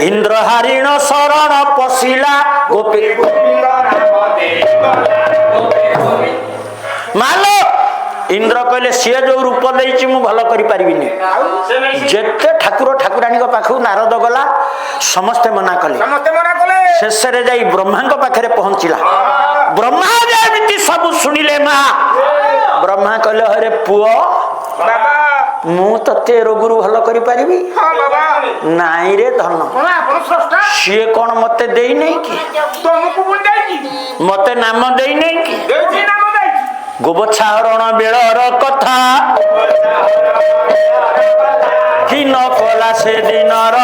ଇନ୍ଦ୍ର ହାରିଣ ଶରଣ ପଶିଲା ଗୋପୀ ମାଲୋ ଇନ୍ଦ୍ର କହିଲେ ସିଏ ଯୋଉ ରୂପ ଦେଇଛି ମୁଁ ଭଲ କରିପାରିବିନି ଯେତେ ଠାକୁର ଠାକୁରାଣୀଙ୍କ ପାଖକୁ ନାରଦ ଗଲା ସମସ୍ତେ ମନା କଲେ ଶେଷରେ ଯାଇ ବ୍ରହ୍ମାଙ୍କ ପାଖରେ ପହଞ୍ଚିଲା ବ୍ରହ୍ମା ଯେମିତି ସବୁ ଶୁଣିଲେ ମା ବ୍ରହ୍ମା କହିଲେ ହରେ ପୁଅ ମୁଁ ତତେ ରୋଗରୁ ଭଲ କରିପାରିବି ନାଇଁ ରେ ଧନ ସିଏ କଣ ମତେ ଦେଇନାହିଁ କି ମତେ ନାମ ଦେଇନାହିଁ କି ଗୋବଛାରଣ ବେଳର କଥା କି ନ କଲା ସେ ଦିନର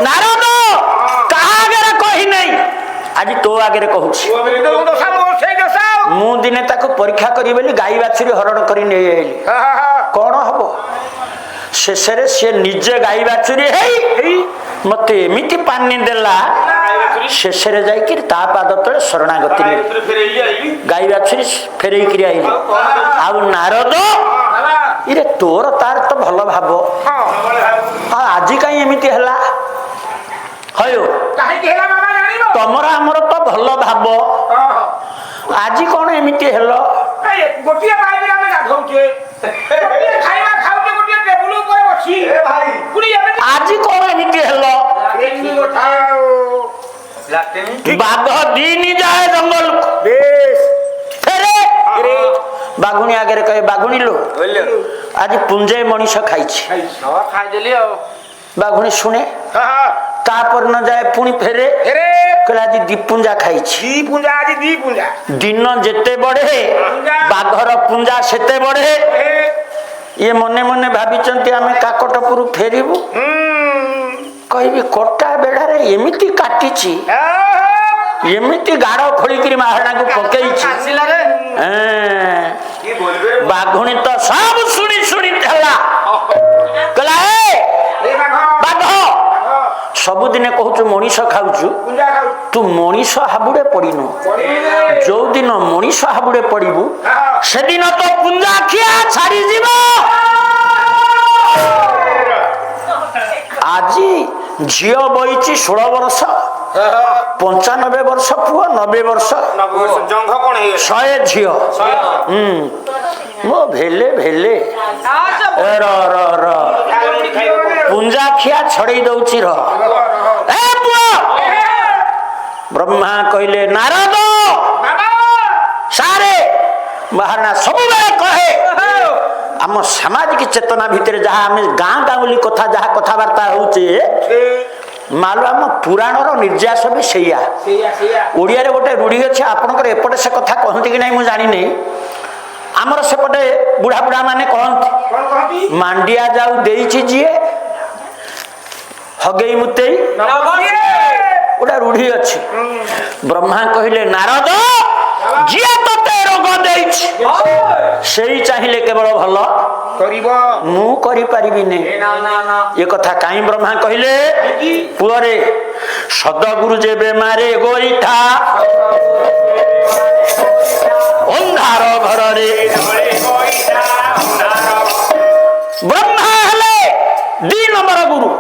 ନାରଦ କାହା ଆଗରେ କହି ନାହିଁ ଆଜି ତୋ ଆଗରେ କହୁଛି ମୁଁ ଦିନେ ତାକୁ ପରୀକ୍ଷା କରିବି ବୋଲି ଗାଈ ବାଛୁରୀ ହରଣ କରି ନେଇ ଆଇଲି କଣ ହବ ଶେଷରେ ସିଏ ନିଜେ ଗାଈ ବାଛୁରୀ ହେଇ ମତେ ଏମିତି ପାନି ଦେଲା ଶେଷରେ ଯାଇକି ତା ପାଦ ତଳେ ଶରଣାଗତି ଗାଈ ବାଛୁରୀ ଫେରେଇକିରି ଆଇଲି ଆଉ ନାରଦ ଇରେ ତୋର ତାର ତ ଭଲ ଭାବ ଆଜି କାହିଁ ଏମିତି ହେଲା ହଉ ତମର ଆମର ତ ଭଲ ଭାବ ଆଜି କଣ ଏମିତି ହେଲ ଗୋଟିଏ ଆଜି କଣ ଏମିତି ହେଲ ବାଘ ଦିନି ଯାଏ ଜଙ୍ଗଲ ଫେରେ ବାଘୁଣୀ ଆଗରେ କହେ ବାଘୁଣୀ लो ଆଜି ପୁଞ୍ଜେ ମଣିଷ ଖାଇଛି ବାଘୁଣୀ ଶୁଣେ ତାପରେ ନ ଯାଏ ପୁଣି ଫେରେ କହିଲେ ଆଜି 2 ପୁଞ୍ଜା ଖାଇଛି ଦିନ ଯେତେ ବଢେ ବାଘର ପୁଞ୍ଜା ସେତେ ବଢେ ଇଏ ମନେ ମନେ ଭାବିଛନ୍ତି ଆମେ କାକଟପୁର ଫେରିବୁ କହିବି କଟା ବେଢାରେ ଏମିତି କାଟିଛି ଏମିତି ଗାଢ ଖୋଳିକିରି ମାହାଣାକୁ ପକେଇଛି ବାଘୁଣୀ ତ ସବୁ ଶୁଣି ଶୁଣି ହେଲା କହିଲା ବାଘ ସବୁଦିନେ କହୁଛୁ ମଣିଷ ଖାଉଛୁ ତୁ ମଣିଷ ହାବୁଡେ ପଡିନୁ ଯୋଉଦିନ ମଣିଷ ହାବୁଡେ ପଡିବୁ ସେଦିନ ତ ପୁଞ୍ଜା ଖିଆ ଛାଡିଯିବ ଆଜି ଝିଅ ବଇଛି 16 ବର୍ଷ 95 ବର୍ଷ ପୁଅ 90 ବର୍ଷ 100 ଝିଅ ମୋ ଭେଲେ ଭେଲେ ର ର ର ପୁଞ୍ଜା ଖିଆ ଛଡେଇ ଦଉଛି ର। ଏ ପୁଅ ବ୍ରହ୍ମା କହିଲେ ନାରଦ ସାରେ ମହାରାଣା ସବୁବେଳେ କହେ ଆମ ସାମାଜିକ ଚେତନା ଭିତରେ ଯାହା ଆମେ ଗାଁ ଗାଉଁଲି କଥା ଯାହା କଥାବାର୍ତ୍ତା ହଉଛେ ମାଲୁ ଆମ ପୁରାଣର ନିର୍ଯାସ ବି ସେଇଆ। ଓଡ଼ିଆରେ ଗୋଟେ ରୂଢ଼ି ଅଛି, ଆପଣଙ୍କର ଏପଟେ ସେ କଥା କହନ୍ତି କି ନାହିଁ ମୁଁ ଜାଣିନି, ଆମର ସେପଟେ ବୁଢା ବୁଢା ମାନେ କହନ୍ତି ମାଣ୍ଡିଆ ଯାଉ ଦେଇଛି ଯିଏ ହଗେଇ ମୁତେଇ ଗୋଟେ ରୂଢ଼ି ଅଛି। ବ୍ରହ୍ମା କହିଲେ ନାରଦ ଯିଏ ତତେ ରୋଗ ଦେଇଛି ସେଇ ଚାହିଁଲେ କେବଳ ଭଲ କରିବ, ମୁଁ କରିପାରିବିନି। ଏ କଥା କାହିଁ ବ୍ରହ୍ମା କହିଲେ? ପୁଅରେ ସଦଗୁରୁ ଯେବେ ମାରେ ଗୋଇଠା ଅନ୍ଧାର ଘରରେ ବ୍ରହ୍ମା ହେଲେ 2 ନମ୍ବର ଗୁରୁ।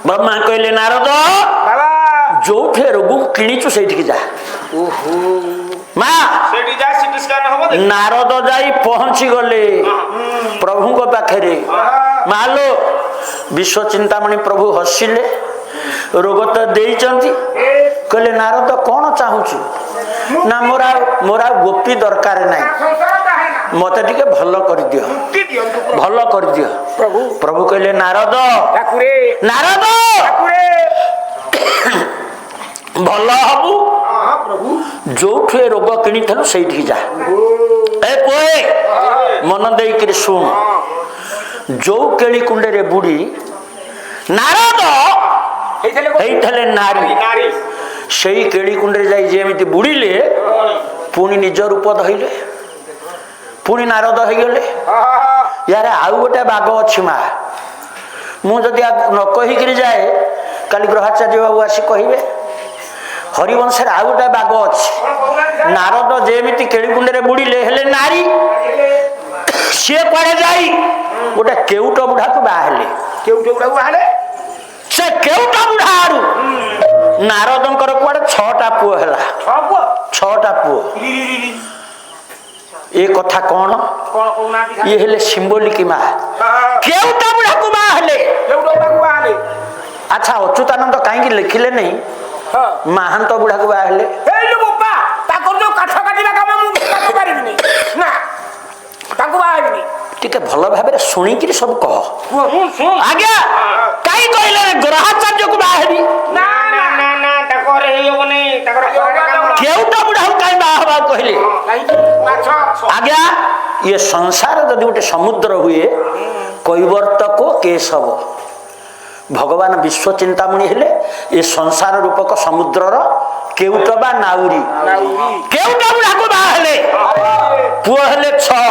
ବ୍ରହ୍ମା କହିଲେ ନାରଦ ଯୋଉଠି ରୋଗକୁ କିଣିଛୁ ସେଇଠିକି ଯା। ମା ନାରଦ ଯାଇ ପହଞ୍ଚି ଗଲେ ପ୍ରଭୁଙ୍କ ପାଖରେ। ମାଲୋ ବିଶ୍ୱ ଚିନ୍ତାମଣି ପ୍ରଭୁ ହସିଲେ, ରୋଗ ତ ଦେଇଛନ୍ତି। କହିଲେ ନାରଦ କଣ ଚାହୁଁଛୁ? ନା ମୋର ଆଉ ଗୋପୀ ଦରକାର ନାହିଁ, ମତେ ଟିକେ ଭଲ କରିଦିଅ, ଭଲ କରିଦିଅ। ପ୍ରଭୁ କହିଲେ ନାରଦ ନାରଦ ଭଲ ହବୁ ଯୋଉଠୁ ଏ ରୋଗ କିଣିଥିଲୁ ସେଇଠିକି ଯା। ଏ ପୁଅ ମନ ଦେଇକିରି ଶୁଣ, ଯୋଉ କେଳି କୁଣ୍ଡରେ ବୁଢୀ ନାରଦ ହେଇଥିଲେ ନାରୀ, ସେଇ କେଳି କୁଣ୍ଡରେ ଯାଇ ଯେମିତି ବୁଡିଲେ ପୁଣି ନିଜ ରୂପ ଧଇଲେ, ପୁଣି ନାରଦ ହେଇଗଲେ। ୟାରେ ଆଉ ଗୋଟେ ବାଗ ଅଛି ମା, ମୁଁ ଯଦି ନ କହିକିରି ଯାଏ କାଲି ଗ୍ରହାଚାର୍ଯ୍ୟ ବାବୁ ଆସି କହିବେ ହରିବଂଶରେ ଆଉ ଗୋଟେ ବାଗ ଅଛି। ନାରଦ ଯେମିତି କେଳିକୁଣ୍ଡରେ ବୁଡିଲେ ହେଲେ ନାରୀ, ସିଏ କୁଆଡେ ଯାଇ ଗୋଟେ କେଉଟ ବୁଢାକୁ ବାହା ହେଲେ। ସେ କେଉଟ ବୁଢା ଆଡୁ ନାରଦଙ୍କର କୁଆଡେ 6ଟା ପୁଅ ହେଲା। 6ଟା ପୁଅ। ଏ କଥା କଣ? ଇଏ ହେଲେ ସିମ୍ବଲିକ ମା। କେଉଟ ବୁଢାକୁ ବାହା ହେଲେ। ଆଚ୍ଛା ଅଚ୍ୟୁତାନନ୍ଦ କାହିଁକି ଲେଖିଲେ ନାହିଁ ମାହାନ୍ତ ବୁଢାକୁ ବାହା ହେଲେ? ଟିକେ ଭଲ ଭାବରେ ଶୁଣିକିରି ସବୁ କହ। ଆଜ୍ଞା କାହିଁ କହିଲେ ଗ୍ରହାଚାର୍ଯ୍ୟକୁ ବାହା ହେବି? କେଉଟ ବୁଢାକୁ କାହିଁ ବାହା ହବାକୁ କହିଲେ? ଆଜ୍ଞା ଇଏ ସଂସାର ଯଦି ଗୋଟେ ସମୁଦ୍ର ହୁଏ କୈବର୍ତ୍ତକ କେଶବ, ଭଗବାନ ବିଶ୍ୱ ଚିନ୍ତାମଣି ହେଲେ ଏ ସଂସାର ରୂପକ ସମୁଦ୍ରର କେଉଟ ବା ନାଉରୀ। କେଉଟ ବୁଢାକୁ ବାହା ହେଲେ, ପୁଅ ହେଲେ 6।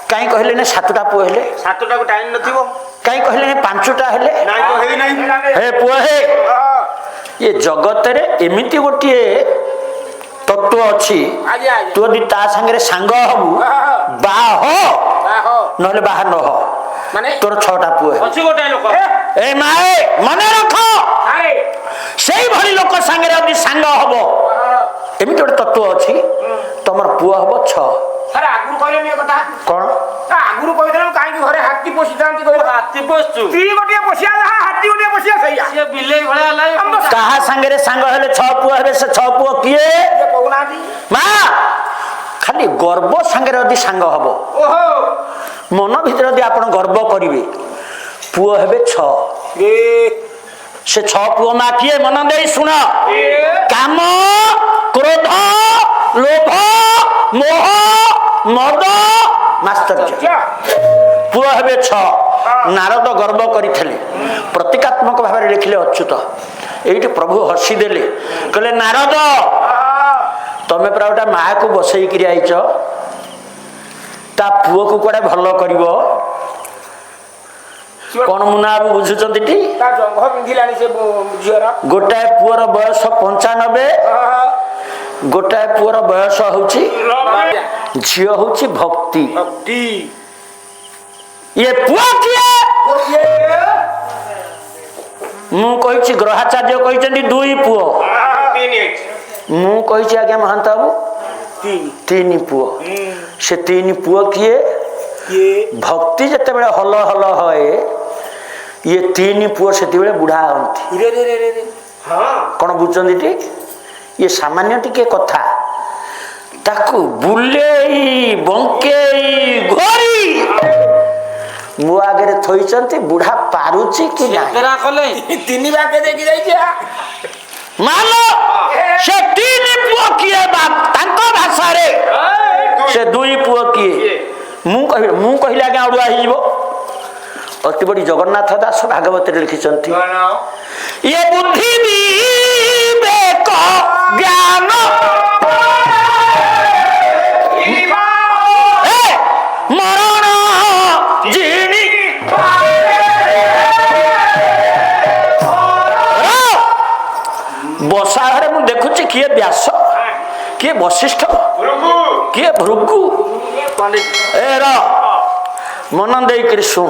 କାହିଁ କହିଲେ ନା 7ଟା ପୁଅ ହେଲେ? 7ଟାକୁ ଟାଇମ ନଥିବ। କାହିଁ କହିଲେ 5ଟା ହେଲେ? ହେ ପୁଅ ହେ, ଏ ଜଗତରେ ଏମିତି ଗୋଟିଏ ତତ୍ତ୍ୱ ଅଛି, ତୁ ଯଦି ତା ସାଙ୍ଗରେ ସାଙ୍ଗ ହବୁ ବାହା ନହେଲେ ବାହା ନ ହ, ତୋର 6ଟା ପୁଅ ଏ ମାଏ ମନେ ରଖ। ସେଇଭଳି ଲୋକ ସାଙ୍ଗରେ ଯଦି ସାଙ୍ଗ ହବ, ଏମିତି ଗୋଟେ ତତ୍ତ୍ୱ ଅଛି, ତମର ପୁଅ ହବ 6। କଣ ଆଗରୁ କହିଦେଲେ କାହିଁକି ଘରେ ହାତୀ ପୋଷିଥାନ୍ତି? ହାତୀ ପୋଷୁଛୁ, ଗୋଟିଏ ପୋଷିଆ ହାତୀ ଗୋଟିଏ ପୋଷିଆ ସେଇଆ ବିଲେଇ ଭଳିଆ। କାହା ସାଙ୍ଗରେ ସାଙ୍ଗ ହେଲେ 6 ପୁଅ ହେବେ? ସେ 6 ପୁଅ କିଏ କହୁନାହାନ୍ତି? ମା ଖାଲି ଗର୍ବ ସାଙ୍ଗରେ ଯଦି ସାଙ୍ଗ ହବ, ମନ ଭିତରେ ଯଦି ଆପଣ ଗର୍ବ କରିବେ, ପୁଅ ହେବେ 6। ସେ 6 ପୁଅ ମା କିଏ? ମନ ଦେଇ ଶୁଣ। କାମ, କ୍ରୋଧ, ଲୋଭ, ମୋହ, ମଦ, ମାସ୍ତର୍ଯ୍ୟ। ପୁଅ ହେବେ 6। ନାରଦ ଗର୍ବ କରିଥିଲେ, ପ୍ରତୀକାତ୍ମକ ଭାବରେ ଲେଖିଲେ ଅଚ୍ୟୁତ। ଏଇଠି ପ୍ରଭୁ ହସିଦେଲେ, କହିଲେ ନାରଦ ତମେ ପୁରା ଗୋଟେ ମାକୁ ବସେଇକିରି ଆଇଛ, ତା ପୁଅକୁ କୁଆଡେ ଭଲ କରିବ? କଣ ମୁନା ବାବୁ ବୁଝୁଛନ୍ତି ଟି? ଗୋଟାଏ ପୁଅର ବୟସ 95, ଗୋଟାଏ ପୁଅର ବୟସ ହଉଛି, ଝିଅ ହଉଛି ଭକ୍ତି। ଇଏ ପୁଅ କିଏ? ମୁଁ କହିଛି ଗ୍ରହାଚାର୍ଯ୍ୟ କହିଛନ୍ତି 2 ପୁଅ। ମୁଁ କହିଛି ଆଜ୍ଞା ମହାନ୍ତ ବାବୁ ତିନି ପୁଅ ସେ ତିନି ପୁଅ କିଏ ଭକ୍ତି ଯେତେବେଳେ ହଲ ହଲ ହଏ ଇଏ ତିନି ପୁଅ ସେତେବେଳେ ବୁଢା ହନ୍ତି କଣ ବୁଝୁଛନ୍ତି ଟି ଇଏ ସାମାନ୍ୟ ଟିକେ କଥା ତାକୁ ବୁଲେଇ ବଙ୍କେଇ ଘୋରି ମୋ ଆଗରେ ଥୋଇଛନ୍ତି ବୁଢା ପାରୁଛି କି ନାହିଁ ତିନି ଭାଗ ଦେଇକି ଯାଇଛି ମାଲ ସେ ତିନି ପୁଅ କିଏ ତାଙ୍କ ଭାଷାରେ ସେ ଦୁଇ ପୁଅ କିଏ ମୁଁ କହିଲି ଆଜ୍ଞା ଅଡୁଆ ହେଇଯିବ ଅତି ବଡି ଜଗନ୍ନାଥ ଦାସ ଭାଗବତରେ ଲିଖିଛନ୍ତି ଇଏ ବୁଦ୍ଧି ବିବେକ ଜ୍ଞାନ ମରଣ ଜିଣି ବସା ଘରେ ମୁଁ ଦେଖୁଛି କିଏ ବ୍ୟାସ କିଏ ବଶିଷ୍ଠ କିଏ ଭୃଗୁ ଏ ର ମନ ଦେଇକରି ଶୁଣ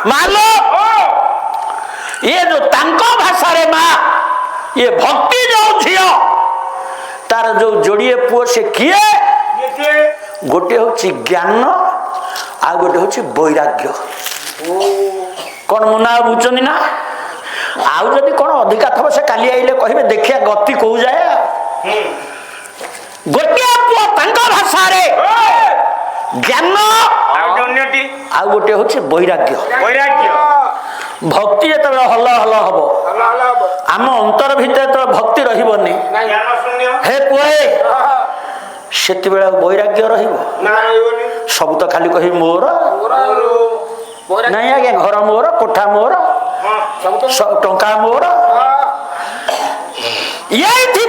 ମାଲ ଇଏ ଯୋଉ ତାଙ୍କ ଭାଷାରେ ମା ଇଏ ଭକ୍ତି ଯୋଉ ଝିଅ ତାର ଯୋଉ ଯୋଡିଏ ପୁଅ ସେ କିଏ ଗୋଟେ ହଉଛି ଜ୍ଞାନ ଆଉ ଗୋଟେ ହଉଛି ବୈରାଗ୍ୟ କଣ ମୋ ନାଁ ବୁଝୁଛନ୍ତି ନା ଆଉ ଯଦି କଣ ଅଧିକା ଥବ ସେ କାଲି ଆଇଲେ କହିବେ ଦେଖିଆ ଗତି କୋଉ ଯାଏ ଗୋଟିଏ ପୁଅ ତାଙ୍କ ଭାଷାରେ ଜ୍ଞାନ ଆଉ ଗୋଟେ ହଉଛି ବୈରାଗ୍ୟ ଭକ୍ତି ଯେତେବେଳେ ହଲ ହଲ ହବ ଆମ ଅନ୍ତର ଭିତରେ ଯେତେବେଳେ ଭକ୍ତି ରହିବନି ହେ ପୁଅ ସେତେବେଳେ ଆଉ ବୈରାଗ୍ୟ ରହିବ ସବୁ ତ ଖାଲି କହିବି ମୋର ନାଇଁ ଆଜ୍ଞା ଘର ମୋର କୋଠା ମୋର ଟଙ୍କା ମୋର ଏଇଠି